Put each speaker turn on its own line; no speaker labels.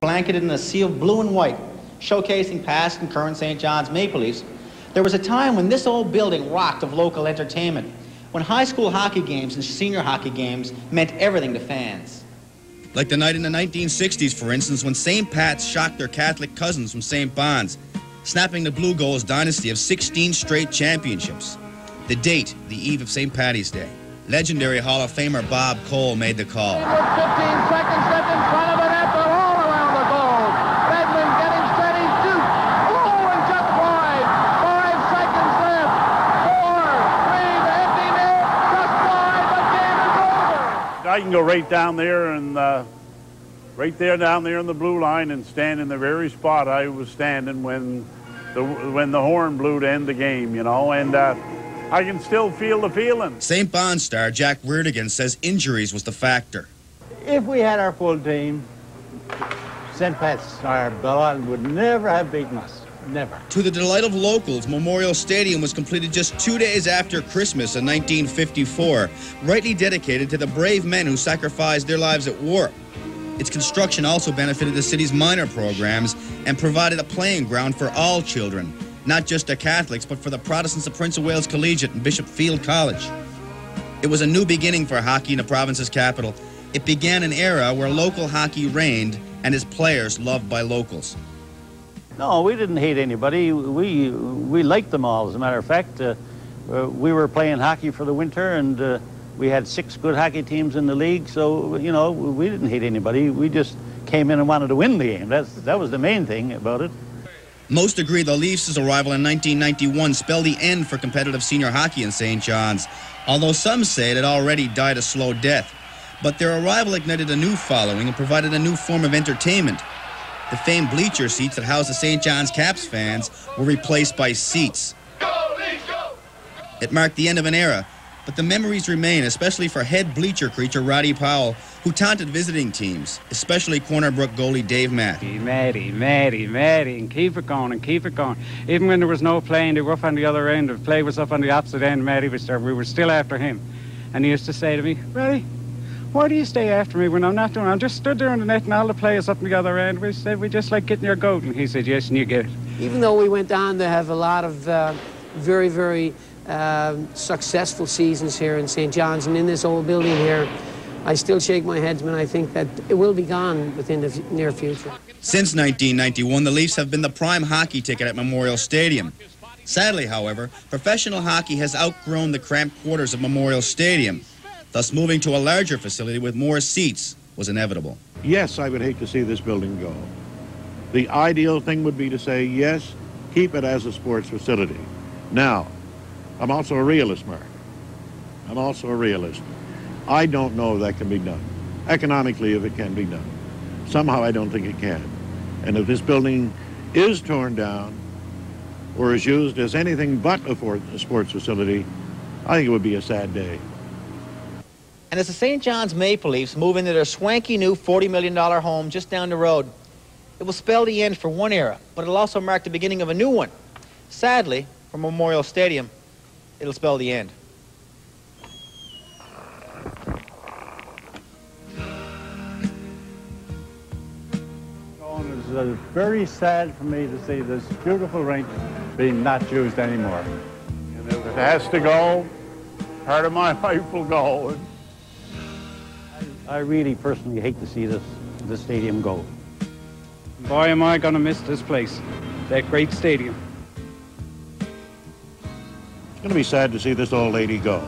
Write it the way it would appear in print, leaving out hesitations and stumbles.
Blanketed in a sea of blue and white, showcasing past and current St. John's Maple Leafs, there was a time when this old building rocked of local entertainment, when high school hockey games and senior hockey games meant everything to fans.
Like the night in the 1960s, for instance, when St. Pat's shocked their Catholic cousins from St. Bon's, snapping the Blue Goals' dynasty of 16 straight championships. The date, the eve of St. Paddy's Day. Legendary Hall of Famer Bob Cole made the call.
15 seconds left in front of it at the all around the goal. Redmond getting steady, shoots. Oh, and just wide. 5 seconds left. 4, 3, the empty net, just wide. The game is over.
I can go right down there and right there down there in the blue line and stand in the very spot I was standing when the horn blew to end the game, you know, and I can still feel the feeling.
St. Bon's star Jack Weirdigan says injuries was the factor.
If we had our full team, St. Pat's, our Bellon, would never have beaten us. Never.
To the delight of locals, Memorial Stadium was completed just 2 days after Christmas in 1954, rightly dedicated to the brave men who sacrificed their lives at war. Its construction also benefited the city's minor programs and provided a playing ground for all children, not just the Catholics, but for the Protestants of Prince of Wales Collegiate and Bishop Field College. It was a new beginning for hockey in the province's capital. It began an era where local hockey reigned and its players loved by locals.
No, we didn't hate anybody. We liked them all. As a matter of fact, we were playing hockey for the winter, and we had 6 good hockey teams in the league, so, you know, we didn't hate anybody. We just came in and wanted to win the game. That was the main thing about it.
Most agree the Leafs' arrival in 1991 spelled the end for competitive senior hockey in St. John's, although some say it had already died a slow death. But their arrival ignited a new following and provided a new form of entertainment. The famed bleacher seats that housed the St. John's Caps fans were replaced by seats. It marked the end of an era, but the memories remain, especially for head bleacher creature Roddy Powell, who taunted visiting teams, especially Corner Brook goalie Dave Matty,
and keep it going and keep it going. Even when there was no playing, they were up on the other end. If play was up on the opposite end, Matty was there. We were still after him. And he used to say to me, Roddy, why do you stay after me when I'm not doing it? I'm just stood there on the net and all the players up on the other end. We said, we just like getting your goat. And he said, yes, and you get it.
Even though we went on to have a lot of very, very successful seasons here in St. John's and in this old building here, I still shake my head when I think that it will be gone within the near future.
Since 1991, the Leafs have been the prime hockey ticket at Memorial Stadium. Sadly, however, professional hockey has outgrown the cramped quarters of Memorial Stadium. Thus, moving to a larger facility with more seats was inevitable.
Yes, I would hate to see this building go. The ideal thing would be to say, yes, keep it as a sports facility. Now, I'm also a realist, Mark. I'm also a realist. I don't know if that can be done. Economically, if it can be done. Somehow, I don't think it can. And if this building is torn down or is used as anything but a sports facility, I think it would be a sad day.
And as the St. John's Maple Leafs move into their swanky new $40 million home just down the road, it will spell the end for one era, but it'll also mark the beginning of a new one. Sadly, for Memorial Stadium, it'll spell the end.
It's very sad for me to see this beautiful rink being not used anymore.
And if it has to go, part of my life will go.
I really personally hate to see the stadium go.
Boy, am I going to miss this place, that great stadium.
It's going to be sad to see this old lady go.